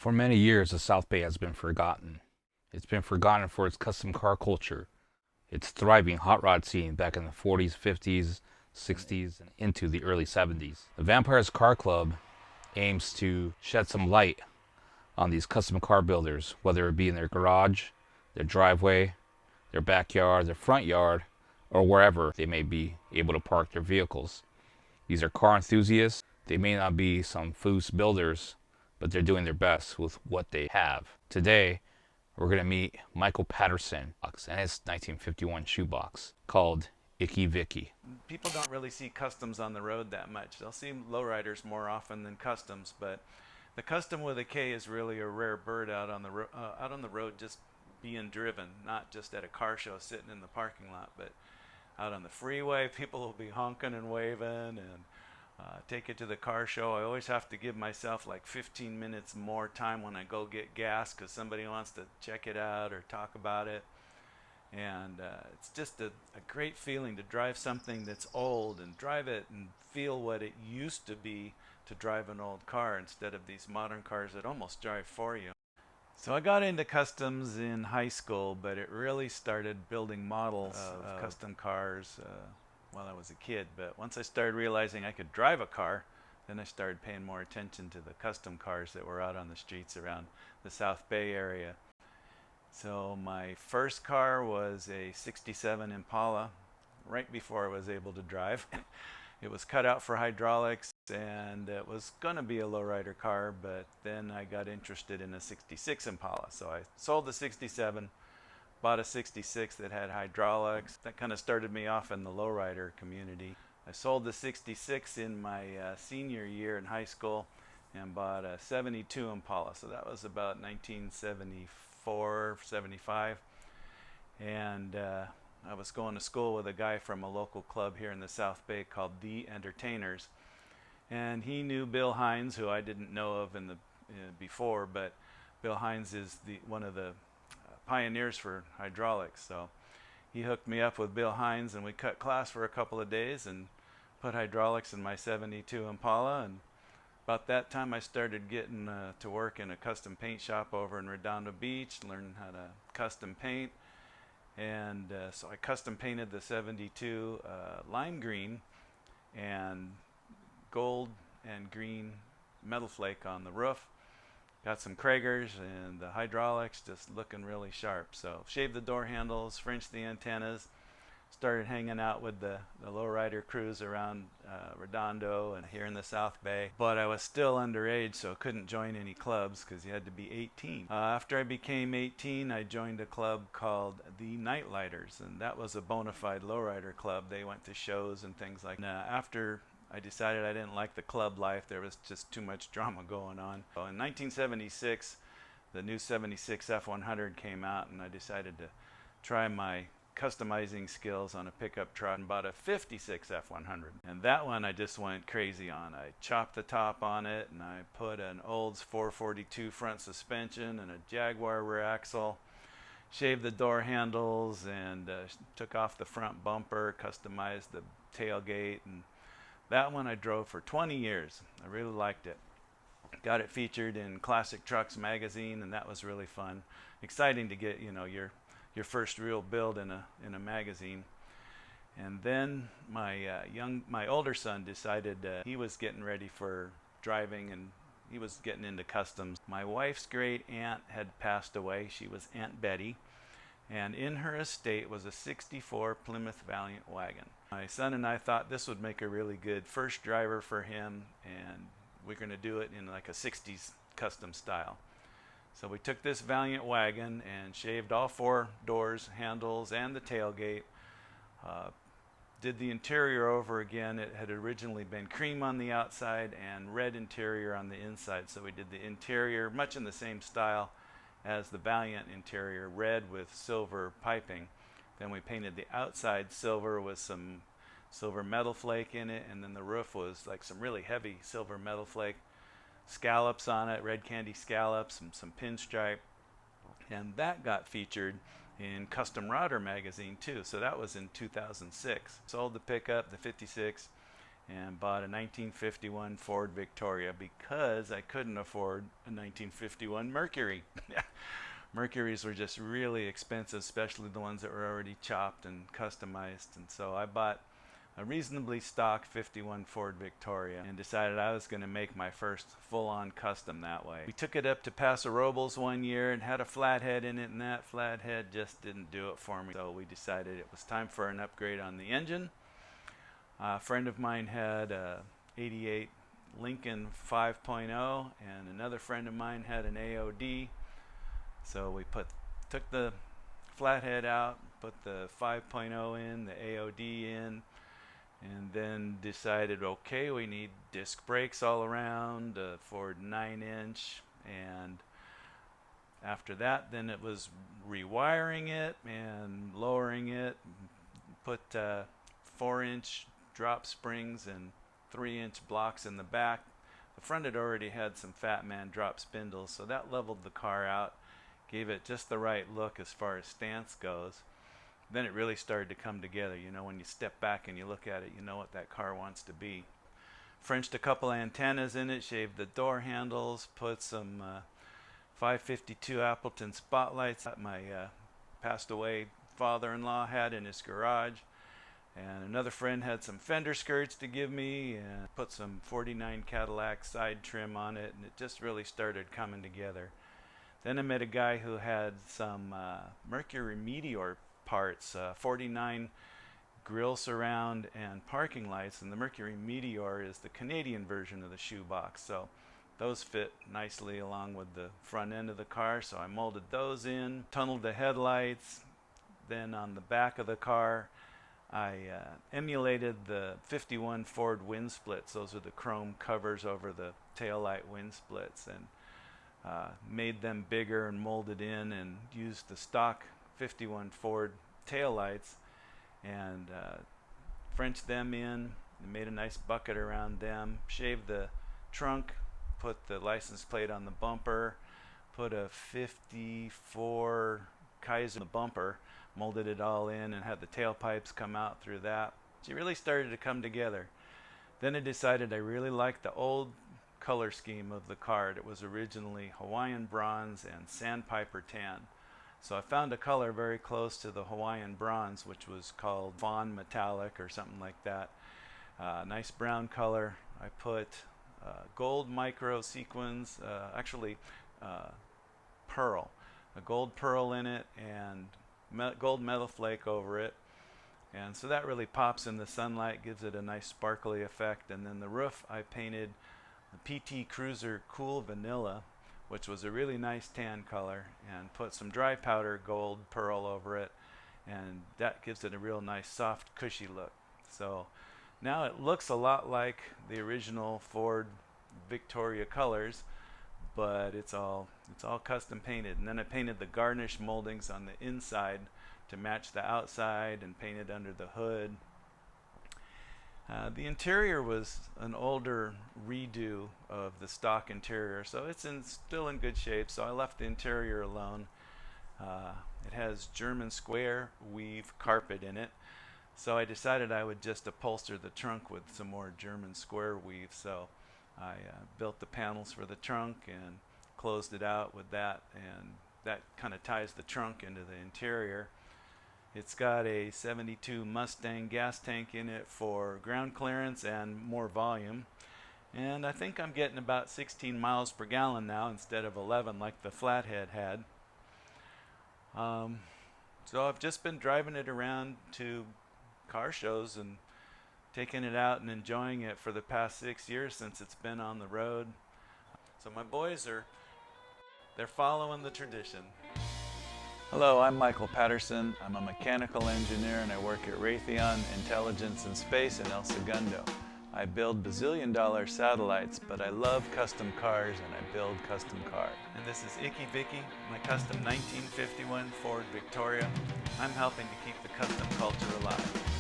For many years, the South Bay has been forgotten. It's been forgotten for its custom car culture, its thriving hot rod scene back in the 40s, 50s, 60s, and into the early 70s. The Vampires Car Club aims to shed some light on these custom car builders, whether it be in their garage, their driveway, their backyard, their front yard, or wherever they may be able to park their vehicles. These are car enthusiasts. They may not be some foos builders, but they're doing their best with what they have. Today, we're going to meet Michael Patterson and his 1951 shoebox called Icky Vicky. People don't really see Kustoms on the road that much. They'll see lowriders more often than Kustoms, but the Kustom with a K is really a rare bird out on the road, just being driven, not just at a car show sitting in the parking lot, but out on the freeway. People will be honking and waving and take it to the car show. I always have to give myself like 15 minutes more time when I go get gas because somebody wants to check it out or talk about it. And it's just a great feeling to drive something that's old and drive it and feel what it used to be to drive an old car instead of these modern cars that almost drive for you. So I got into customs in high school, but it really started building models of custom cars while I was a kid. But once I started realizing I could drive a car, then I started paying more attention to the custom cars that were out on the streets around the South Bay area. So my first car was a 67 Impala, right before I was able to drive. It was cut out for hydraulics, and it was going to be a lowrider car, but then I got interested in a 66 Impala. So I sold the 67, bought a 66 that had hydraulics. That kind of started me off in the lowrider community. I sold the 66 in my senior year in high school and bought a 72 Impala. So that was about 1974, 75. And I was going to school with a guy from a local club here in the South Bay called The Entertainers, and he knew Bill Hines, who I didn't know of before, but Bill Hines is one of the pioneers for hydraulics. So he hooked me up with Bill Hines, and we cut class for a couple of days and put hydraulics in my 72 Impala. And about that time, I started getting to work in a custom paint shop over in Redondo Beach, learning how to custom paint. And so I custom painted the 72 lime green and gold and green metal flake on the roof. Got some Kragers and the hydraulics just looking really sharp. So shaved the door handles, Frenched the antennas, started hanging out with the lowrider crews around Redondo and here in the South Bay. But I was still underage, so couldn't join any clubs because you had to be 18. After I became 18, I joined a club called the Nightlighters, and that was a bona fide lowrider club. They went to shows and things like that. After I decided I didn't like the club life, there was just too much drama going on. So in 1976, the new 76 F100 came out, and I decided to try my customizing skills on a pickup truck and bought a 56 F100. And that one I just went crazy on. I chopped the top on it, and I put an Olds 442 front suspension and a Jaguar rear axle, shaved the door handles, and took off the front bumper, customized the tailgate, and that one I drove for 20 years. I really liked it. Got it featured in Classic Trucks magazine, and that was really fun. Exciting to get, your first real build in a magazine. And then my older son decided he was getting ready for driving, and he was getting into customs. My wife's great aunt had passed away. She was Aunt Betty, and in her estate was a 64 Plymouth Valiant wagon. My son and I thought this would make a really good first driver for him, and we're going to do it in like a 60s custom style. So we took this Valiant wagon and shaved all four doors, handles, and the tailgate. Did the interior over again. It had originally been cream on the outside and red interior on the inside. So we did the interior much in the same style as the Valiant interior, red with silver piping. Then we painted the outside silver with some silver metal flake in it, and then the roof was like some really heavy silver metal flake. Scallops on it, red candy scallops, and some pinstripe. And that got featured in Custom Router magazine too. So that was in 2006. Sold the pickup, the 56, and bought a 1951 Ford Victoria because I couldn't afford a 1951 Mercury. Mercuries were just really expensive, especially the ones that were already chopped and customized, and so I bought a reasonably stock 51 Ford Victoria and decided I was going to make my first full-on custom that way. We took it up to Paso Robles one year and had a flathead in it, and that flathead just didn't do it for me, so we decided it was time for an upgrade on the engine. A friend of mine had a 88 Lincoln 5.0 and another friend of mine had an AOD. So we took the flathead out, put the 5.0 in, the AOD in, and then decided, okay, we need disc brakes all around, Ford 9-inch, and after that, then it was rewiring it and lowering it, put 4-inch drop springs and 3-inch blocks in the back. The front had already had some Fat Man drop spindles, so that leveled the car out, gave it just the right look as far as stance goes. Then it really started to come together. You know, when you step back and you look at it, you know what that car wants to be. Frenched a couple antennas in it, shaved the door handles, put some 552 Appleton spotlights that my passed away father-in-law had in his garage. And another friend had some fender skirts to give me, and put some 49 Cadillac side trim on it, and it just really started coming together. Then I met a guy who had some Mercury Meteor parts, 49 grill surround and parking lights, and the Mercury Meteor is the Canadian version of the shoebox, so those fit nicely along with the front end of the car, so I molded those in, tunneled the headlights. Then on the back of the car I emulated the 51 Ford wind splits. Those are the chrome covers over the taillight wind splits, and made them bigger and molded in, and used the stock 51 Ford taillights and Frenched them in and made a nice bucket around them, shaved the trunk, put the license plate on the bumper, put a 54 Kaiser on the bumper, molded it all in, and had the tailpipes come out through that. So it really started to come together. Then I decided I really liked the old color scheme of the car. It was originally Hawaiian bronze and sandpiper tan. So I found a color very close to the Hawaiian bronze, which was called fawn metallic or something like that. Nice brown color. I put gold micro sequins, pearl, a gold pearl in it, and gold metal flake over it. And so that really pops in the sunlight, gives it a nice sparkly effect. And then the roof I painted the PT Cruiser Cool Vanilla, which was a really nice tan color, and put some dry powder gold pearl over it, and that gives it a real nice soft cushy look. So now it looks a lot like the original Ford Victoria colors, but it's all custom painted. And then I painted the garnish moldings on the inside to match the outside, and painted under the hood. The interior was an older redo of the stock interior, so it's still in good shape, so I left the interior alone. It has German square weave carpet in it, so I decided I would just upholster the trunk with some more German square weave. So I built the panels for the trunk and closed it out with that, and that kind of ties the trunk into the interior. It's got a 72 Mustang gas tank in it for ground clearance and more volume. And I think I'm getting about 16 miles per gallon now instead of 11 like the Flathead had. So I've just been driving it around to car shows and taking it out and enjoying it for the past 6 years since it's been on the road. So my boys they're following the tradition. Hello, I'm Michael Patterson. I'm a mechanical engineer and I work at Raytheon Intelligence and Space in El Segundo. I build bazillion-dollar satellites, but I love custom cars and I build custom cars. And this is Icky Vicky, my custom 1951 Ford Victoria. I'm helping to keep the custom culture alive.